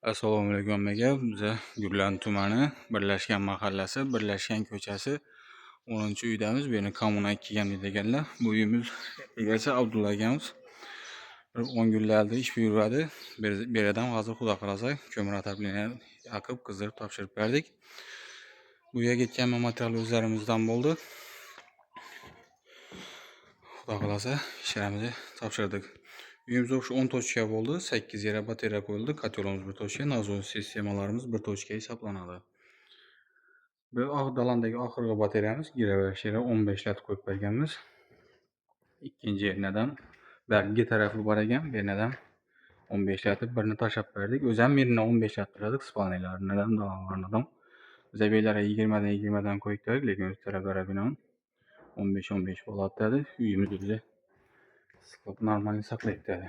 Assalomu alaykum hammaga. Biza Gurlan tumani Birlashgan mahallasi, Birlashgan ko'chasi 10-uydamiz. Bu yerni kommunal 2 ham deganlar. Bu uyimiz egasi Abdulla akamiz. 10 kunlardir ish buyuradi. Bu yerdan hozir xudo xolasa ko'mir atablini yoqib, qizdirib topshirib berdik. Bu yerga ketgan material o'zlarimizdan bo'ldi. Xudo xolasa ishlarimizni topshirdik. Uyimizda şu 10 tochka bo'ldi, 8 yere batarya qo'yildi, kotelimiz bir tochka, nazorat sistemalarimiz bir tochka hisoblanadi. Bu dalandagi oxirgi bataryamiz giraversh yeri 15 lat qo'yib berganmiz. Ikkinchi yernadan bergi tarafı bor ekan, bu yernadan 15 latib birini tashlab berdik. O'zi ham yerine 15 lat turadik, spalniylaridan, dalanlardan. Biz beylari 20dan qo'ydik dedik, lekin o'z taraflari bilan 15 bo'ladi dedi. Uyimiz o'zi normalni saqlaydi dedi.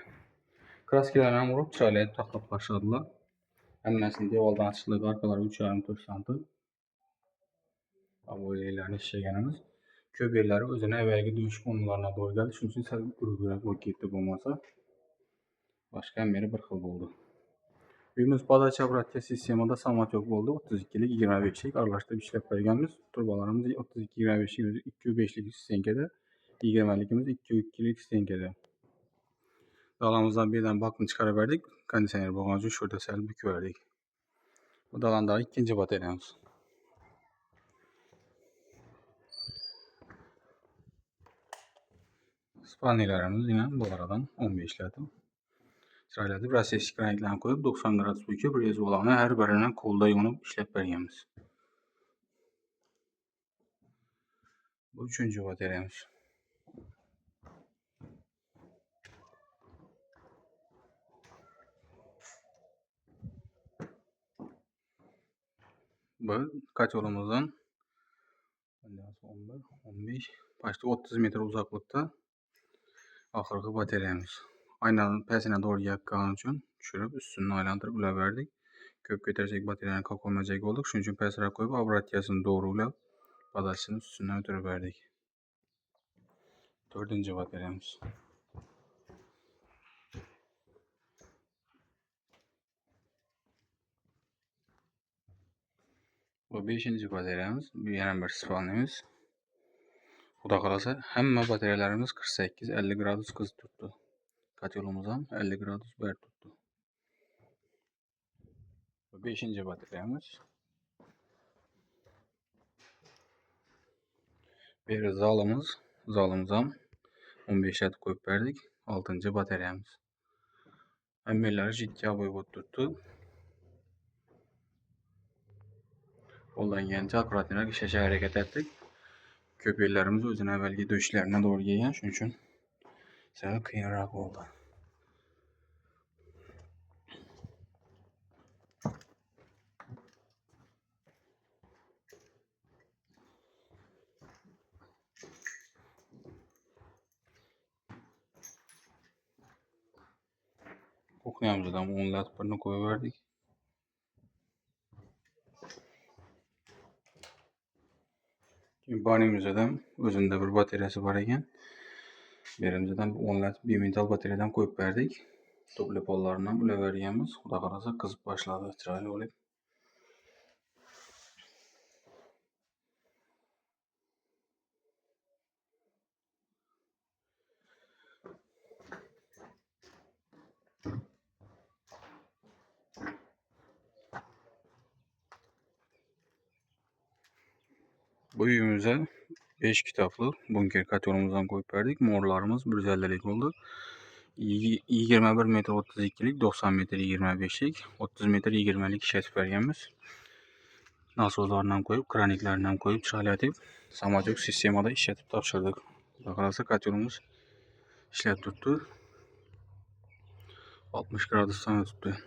Kraskalarni ham urib, chiroyli taxlab tashladılar. Hammasini devordan chiqdi, arqalari 3,5-4 santim. Avoylarni ishlaganimiz. Ko'p yerlari o'zini avvalgi dush qo'nlarına doğru geldi. Shuning uchun sal guruhroq bo'lib ketdi bo'lmasa. Boshqa meri bir xil bo'ldi. Uyimiz podacha obratga sistemada samotyok bo'ldi. 32lik 25lik aralashtirib ishlab berganmiz. Turbalarimiz 32-25lik 2.5lik stenkada, 20likimiz 2.2lik stenkada. Dalamızdan birden bakını çıkarıp verdik. Kondisyoner bo'lgani uchun şurada sal büküp verdik. Bu dalandagi ikinci bataryamiz. Spalnilerimiz yine bu aradan 15 latib. Chiroyli rossiyalik kraniklarni qo'yib 90 gradus büküp rezolarni har birini qo'lda yonib ishlab berganmiz. Bu 3-chi bataryamiz. Bu kotelimizdan 15, başta 30 metre uzaklıkta ahırkı bataryamiz. Aynanın pesine doğru yakkan için düşürüp üstünü aylandırıp ula verdik. Köp götürsek bataryanın kalkamayacak olduk. Şunun için pesine koyup abratyasını doğru ula badasını üstüne ötürüp verdik. 4-cü bataryamiz. Bu 5-ci bataryamiz. Bu yana bir spalnimiz. Xudo xolasa hamma bataryalarimiz 48-50 gradus qız tuttu. Kotelimiz ham 50 gradus ber tuttu. Bu 5-ci bataryamiz. Bir zalımız ham 15 lat qo'yib berdik. 6-cı bataryamiz. Hammalari jiddiy bo'lib turibdi. Qo'ldan kelgancha akkuratroq ishlashga harakat etdik. Ko'p yerlarimiz o'zini avvalgi do'shlarına doğru kelgan, shuning uchun sal qiyinroq bo'ldi. Kuxnyamizdan 10 lat birini qo'yib berdik. Banimizdan o'zida bir bataryasi bor ekan. Berimizdan 10 lat bimetal bataryadan qo'yib berdik. Topli pollarini ham ula berganmiz. Xudo xolasa qizib boshladi, chiroyli bo'lib. Bu uyumuza 5 kitaplı bunker kotelimizdan qo'yib berdik. Morlarimiz 150lik oldu. 21 metre 32lik, 90 metre 25lik, 30 metre 20lik ishlatib berganmiz. Nasozlarni ham qo'yib, kraniklarni ham qo'yib, chiroylatib, samotyok sistemada ishlatib topshirdik. Xudo xolasa kotelimiz ishlab turibdi. 60 gradusdan o'tibdi.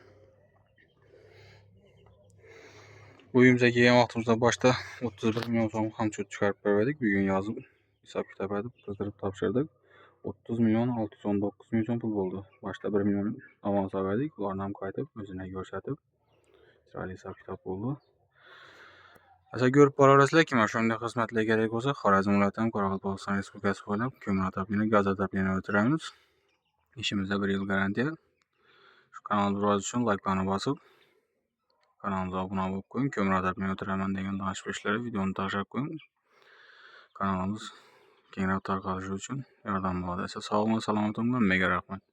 Bu uyumuza kelgan vaqtimizda boshda 31 million so'm hamchut chiqarib berdik. Bugun yozib hisob kitob etib, qildirib topshirdik. 30 milyon 619 ming so'm pul bo'ldi. Boshda 1 million avans berdik. Ularni ham qaytib o'zini ko'rsatib, chiroyli hisob kitob bo'ldi. Aslida ko'rib boraverasizlar, kimlar shunday xizmatlar kerak bo'lsa, Xorazm viloyatidan Qoraqalpog'iston Respublikasi bo'ylab ko'mir atablini, gaz atablini o'tiramiz. İşimizde 1 yil garantiya. Şu kanalda uchun like bosib Kanalımıza abone bo'lib qo'ying. Ko'mir men o'tiraman degan danışma ishlarga videoni tashlab qo'ying. Kanalimiz kengroq tarqalishi uchun yordam bo'ladi. Sog' bo'ling, salomat bo'ling. Mega rahmat.